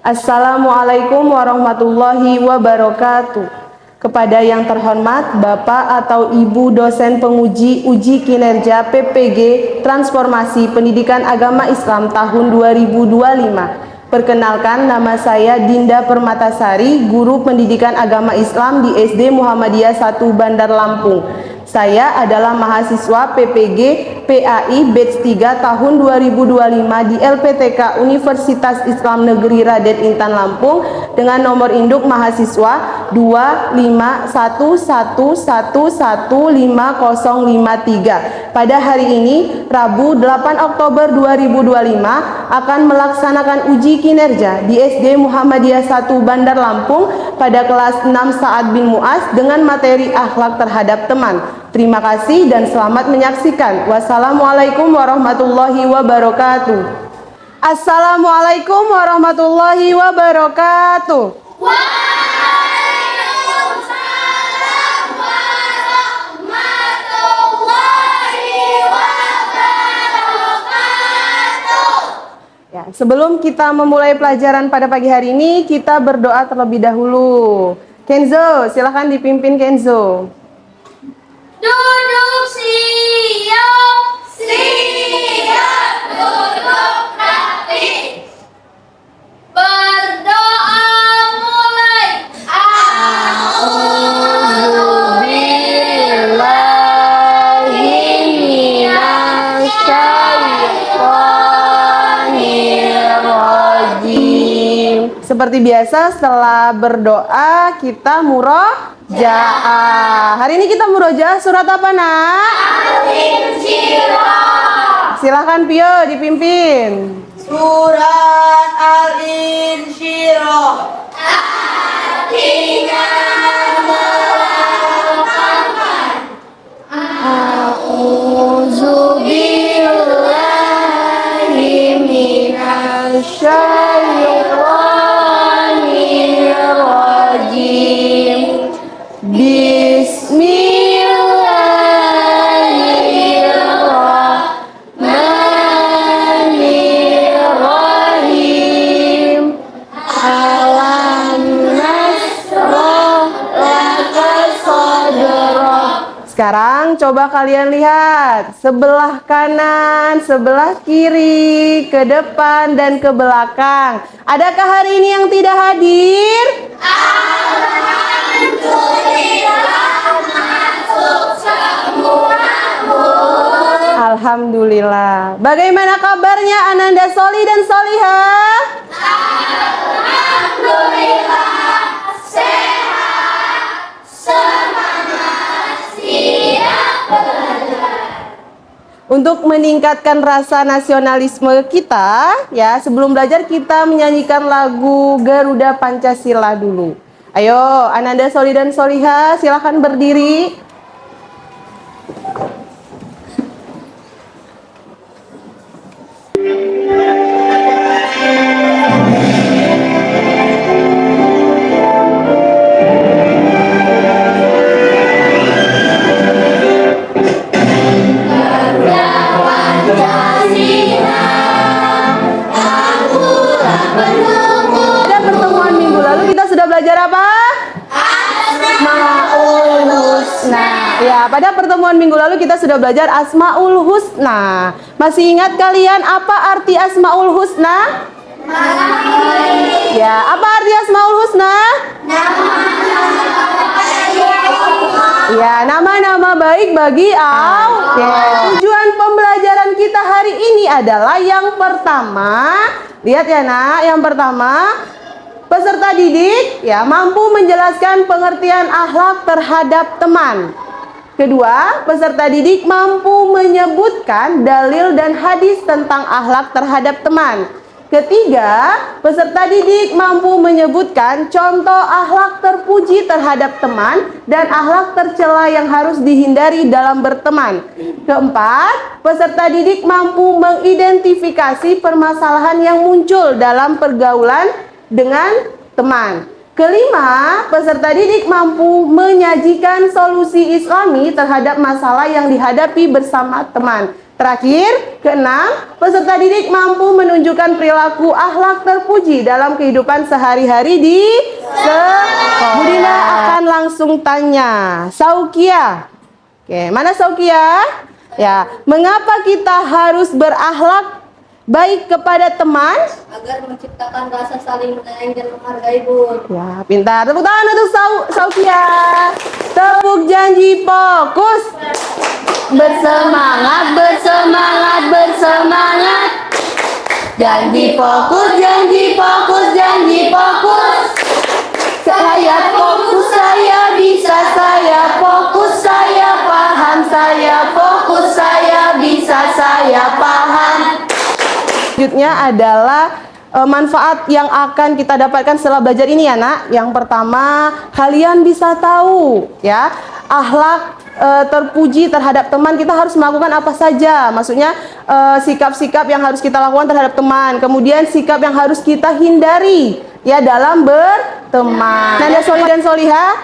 Assalamualaikum warahmatullahi wabarakatuh. Kepada yang terhormat Bapak atau Ibu dosen penguji uji kinerja PPG Transformasi Pendidikan Agama Islam tahun 2025. Perkenalkan, nama saya Dinda Permatasari, guru pendidikan agama Islam di SD Muhammadiyah 1 Bandar Lampung. Saya adalah mahasiswa PPG PAI Batch 3 tahun 2025 di LPTK Universitas Islam Negeri Raden Intan Lampung dengan nomor induk mahasiswa 25111115053. Pada hari ini, Rabu 8 Oktober 2025, akan melaksanakan uji kinerja di SD Muhammadiyah 1 Bandar Lampung pada kelas 6 Sa'ad bin Mu'az dengan materi akhlak terhadap teman. Terima kasih dan selamat menyaksikan. Wassalamualaikum warahmatullahi wabarakatuh. Assalamualaikum warahmatullahi wabarakatuh. Waalaikumsalam warahmatullahi wabarakatuh. Ya, sebelum kita memulai pelajaran pada pagi hari ini, kita berdoa terlebih dahulu. Kenzo, silahkan dipimpin Kenzo. Duduk siap, siap, duduk rapi. Berdoa mulai. A'udzubillahi minasyaitonirrajim. Seperti biasa, setelah berdoa kita murojaah. Hari ini kita murojaah surat apa, Nak? Al-Insyirah. Silahkan Pio dipimpin. Surat Al-Insyirah. Artinya melambangkan A'udzubillahi minasyaitonirrajim. Bismillahirrahmanirrahim. Alam nasrah laka sadrak. Sekarang coba kalian lihat sebelah kanan, sebelah kiri, ke depan dan ke belakang. Adakah hari ini yang tidak hadir? Alhamdulillah. Bagaimana kabarnya Ananda Soli dan Solihah? alhamdulillah sehat, semangat, siap belajar. Untuk meningkatkan rasa nasionalisme kita, ya, sebelum belajar kita menyanyikan lagu Garuda Pancasila dulu. Ayo, Ananda Soli dan Solihah, silahkan berdiri. Pada pertemuan minggu lalu kita sudah belajar apa? Asmaul Husna. Ya, pada pertemuan minggu lalu kita sudah belajar Asmaul Husna. Masih ingat kalian apa arti Asmaul Husna? Ya, apa arti Asmaul Husna? Ya, nama-nama baik bagi Allah. Tujuan pembelajaran kita hari ini adalah yang pertama, lihat ya Nak, yang pertama, peserta didik ya mampu menjelaskan pengertian akhlak terhadap teman. Kedua, peserta didik mampu menyebutkan dalil dan hadis tentang akhlak terhadap teman. Ketiga, peserta didik mampu menyebutkan contoh akhlak terpuji terhadap teman dan akhlak tercela yang harus dihindari dalam berteman. Keempat, peserta didik mampu mengidentifikasi permasalahan yang muncul dalam pergaulan dengan teman. Kelima, peserta didik mampu menyajikan solusi Islami terhadap masalah yang dihadapi bersama teman. Terakhir, keenam, peserta didik mampu menunjukkan perilaku akhlak terpuji dalam kehidupan sehari-hari di sekolah. Budina akan langsung tanya, Saukia. Oke, mana Saukia? Ya, mengapa kita harus berakhlak baik kepada teman? Agar menciptakan rasa saling menyayangi dan menghargai, Bun. Ya, pintar. Tepuk tangan untuk Saukia. Tepuk janji fokus. Bersemangat, bersemangat, bersemangat. Janji fokus, janji fokus, janji fokus. Saya fokus, saya bisa, saya fokus, saya paham, saya fokus, saya bisa, saya paham. Selanjutnya adalah manfaat yang akan kita dapatkan setelah belajar ini ya nak. Yang pertama, kalian bisa tahu ya akhlak terpuji terhadap teman, kita harus melakukan apa saja. Maksudnya sikap-sikap yang harus kita lakukan terhadap teman. Kemudian sikap yang harus kita hindari ya dalam berteman. Nanda Solih dan Solihah,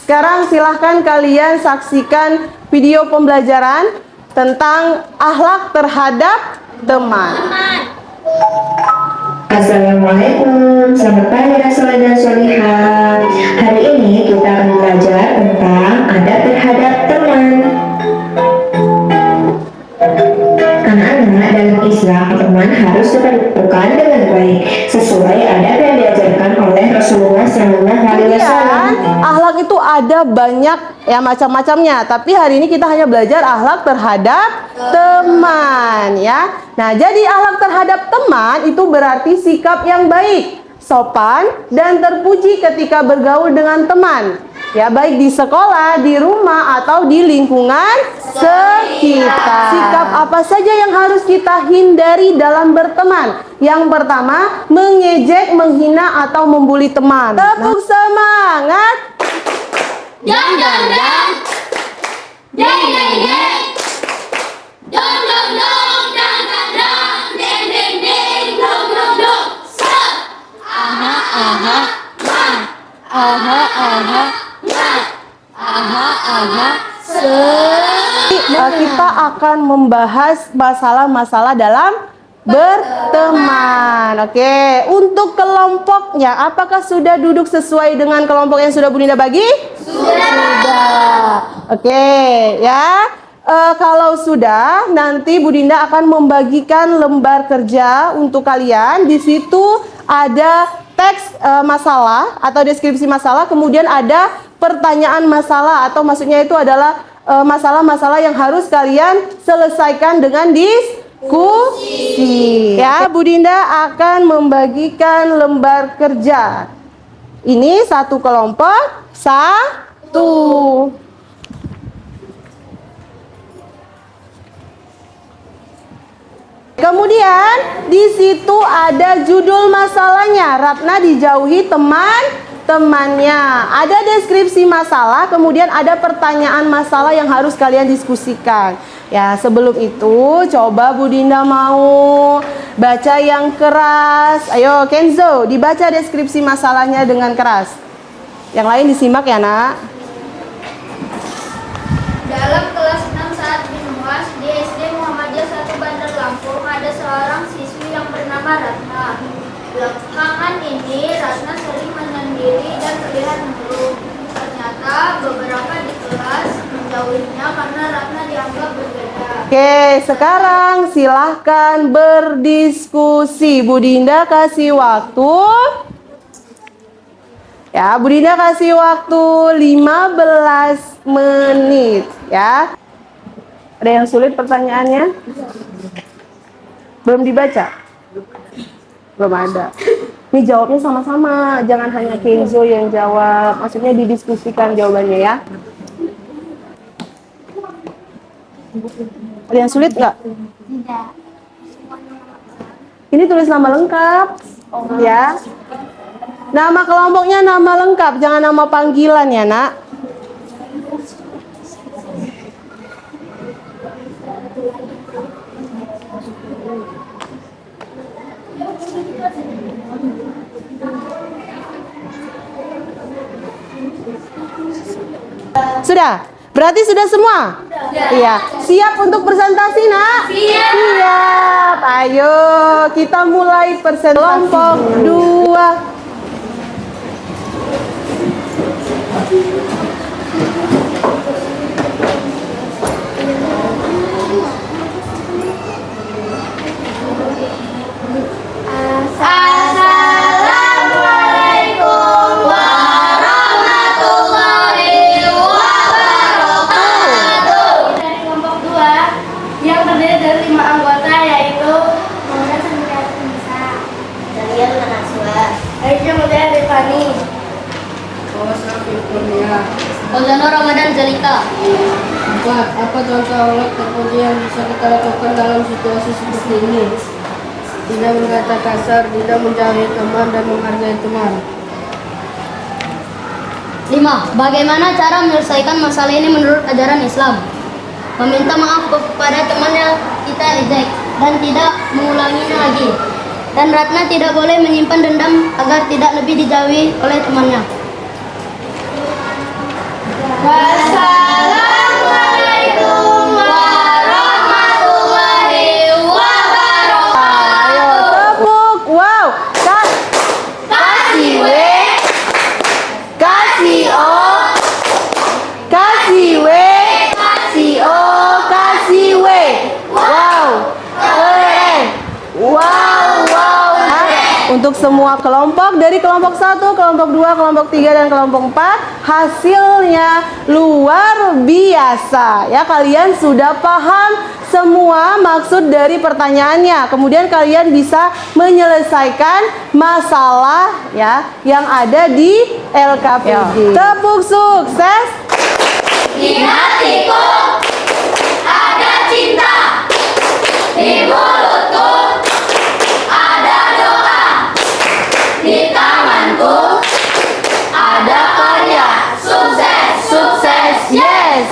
sekarang silahkan kalian saksikan video pembelajaran tentang akhlak terhadap teman. Assalamualaikum, selamat pagi Soleh dan Solihah. Hari ini kita akan belajar tentang adab terhadap teman. Anak-anak dalam Islam, teman harus diperlakukan dengan baik sesuai adab yang diajarkan oleh Rasulullah SAW. Akhlak itu ada banyak ya macam-macamnya, tapi hari ini kita hanya belajar akhlak terhadap teman ya. Nah, jadi akhlak terhadap teman itu berarti sikap yang baik, sopan dan terpuji ketika bergaul dengan teman. Ya, baik di sekolah, di rumah atau di lingkungan sekitar. Sikap apa saja yang harus kita hindari dalam berteman? Yang pertama, mengejek, menghina atau membuli teman. Tepuk semangat. Dang dang dang, dang dang dang, dong dong dong, dang dang dang, deng deng deng, dong dong dong. Stop. Aha aha, ma. Aha aha, ma. Aha aha. Kita akan membahas masalah-masalah dalam berteman. Oke, untuk kelompoknya, apakah sudah duduk sesuai dengan kelompok yang sudah Bunda bagi? Sudah. Oke, ya. Kalau sudah, nanti Bu Dinda akan membagikan lembar kerja untuk kalian. Di situ ada teks masalah atau deskripsi masalah, kemudian ada pertanyaan masalah atau maksudnya itu adalah masalah-masalah yang harus kalian selesaikan dengan diskusi. Ya, Bu Dinda akan membagikan lembar kerja. Ini satu kelompok, satu. Kemudian di situ ada judul masalahnya, Ratna dijauhi teman-temannya. Ada deskripsi masalah, kemudian ada pertanyaan masalah yang harus kalian diskusikan. Ya, sebelum itu coba Bu Dinda mau baca yang keras. Ayo Kenzo, dibaca deskripsi masalahnya dengan keras. Yang lain disimak ya nak. Dalam kelas 6 saat binuas di SD Muhammadiyah 1 Bandar Lampung ada seorang siswi yang bernama Ratna. Belakangan ini Ratna sering menyendiri dan terlihat murung. Ternyata beberapa di kelas menjauhinya karena Ratna dianggap berbeda. Oke, sekarang silahkan berdiskusi. Bu Dinda kasih waktu. Ya, Bu Dinda kasih waktu 15 menit ya. Ada yang sulit pertanyaannya? Belum dibaca? Belum ada. Ini jawabnya sama-sama, jangan hanya Kenzo yang jawab. Maksudnya didiskusikan jawabannya ya. Ada yang sulit nggak? Tidak. Ini tulis nama lengkap ya. Nama kelompoknya nama lengkap, jangan nama panggilan ya nak. Sudah? Berarti sudah semua? Iya, siap untuk presentasi, Nak? Siap. Siap. Ayo, kita mulai presentasi. Kelompok 2. Assalamualaikum warahmatullahi wabarakatuh. Dari kelompok 2 yang terdiri dari 5 anggota yaitu Muhammad Sandra Nisa, Daniel Manaswa, Aisyah Mutia Rifani, Ozano Ramadan Zalika. Apa contoh alat terpuji yang bisa kita lakukan dalam situasi seperti ini? Tidak berkata kasar, tidak menjauhi teman dan menghargai teman. 5. Bagaimana cara menyelesaikan masalah ini menurut ajaran Islam? Meminta maaf kepada teman yang kita ejek dan tidak mengulanginya lagi. Dan Ratna tidak boleh menyimpan dendam agar tidak lebih dijauhi oleh temannya. Wassalamualaikum warahmatullahi wabarakatuh. Ayo, tepuk. Wow. Kasih W, Kasih O. Kasih W. Kasih O. Kasih W. Wow. Keren. Wow. Untuk semua kelompok, dari kelompok 1, kelompok 2, kelompok 3, dan kelompok 4, hasilnya luar biasa. Ya, kalian sudah paham semua maksud dari pertanyaannya. Kemudian kalian bisa menyelesaikan masalah ya yang ada di LKPD. Tepuk sukses. di hatiku ada cinta, di mulutku ada doa, di tanganku ada karya. Sukses, sukses, Yes.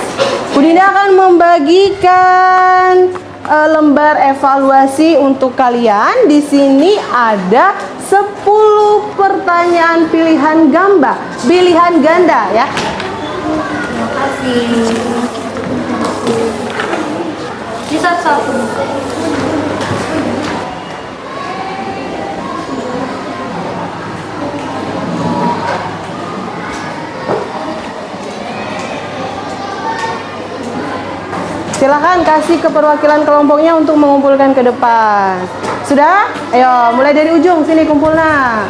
Budinda akan membagikan lembar evaluasi untuk kalian. Di sini ada 10 pertanyaan pilihan ganda ya. Sisa 1. Silahkan kasih ke perwakilan kelompoknya untuk mengumpulkan ke depan. Sudah? Ayo, mulai dari ujung sini kumpulnya.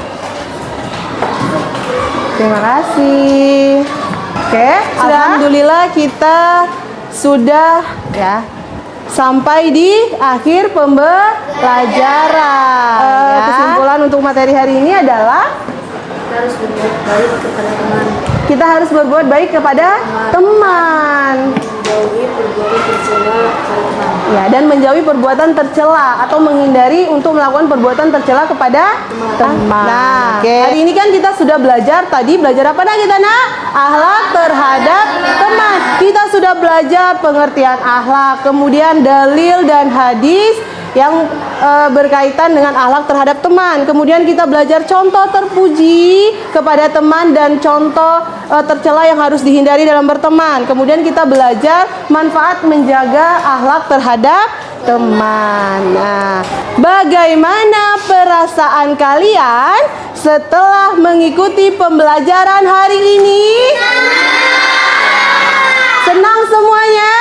Terima kasih. Oke, alhamdulillah kita sudah ya sampai di akhir pembelajaran. Kesimpulan untuk materi hari ini adalah kita harus berbuat baik kepada teman. Ya, dan menjauhi perbuatan tercela atau menghindari untuk melakukan perbuatan tercela kepada teman. Nah, hari ini kan kita sudah belajar apa kita nak? Akhlak terhadap teman. Kita sudah belajar pengertian akhlak, kemudian dalil dan hadis yang berkaitan dengan akhlak terhadap teman. Kemudian kita belajar contoh terpuji kepada teman dan contoh tercela yang harus dihindari dalam berteman. Kemudian kita belajar manfaat menjaga akhlak terhadap teman. Nah, bagaimana perasaan kalian setelah mengikuti pembelajaran hari ini? Senang semuanya?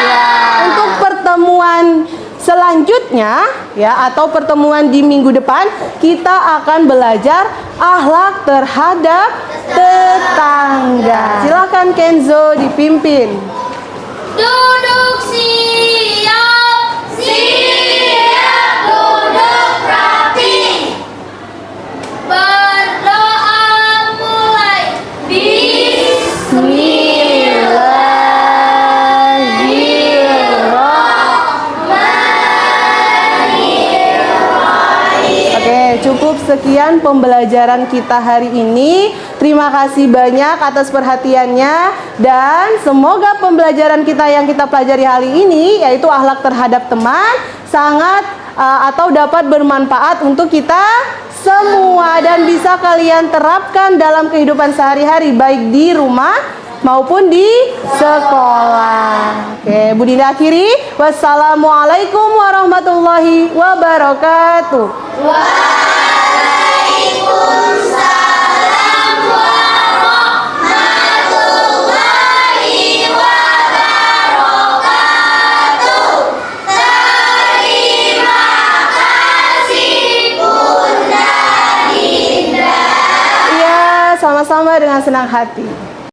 Ya, untuk pertemuan selanjutnya ya atau pertemuan di minggu depan kita akan belajar akhlak terhadap tetangga. Silakan Kenzo dipimpin. Duduk siap, siap, duduk rapi. Berdoa mulai. Oke, cukup sekian pembelajaran kita hari ini. Terima kasih banyak atas perhatiannya dan semoga pembelajaran kita yang kita pelajari hari ini yaitu akhlak terhadap teman sangat atau dapat bermanfaat untuk kita semua dan bisa kalian terapkan dalam kehidupan sehari-hari baik di rumah, maupun di sekolah. Oke, Bu Dinda akhiri. Wassalamualaikum warahmatullahi wabarakatuh. Waalaikumsalam warahmatullahi wabarakatuh. Terima kasih Bunda Dinda. Iya, sama-sama dengan senang hati.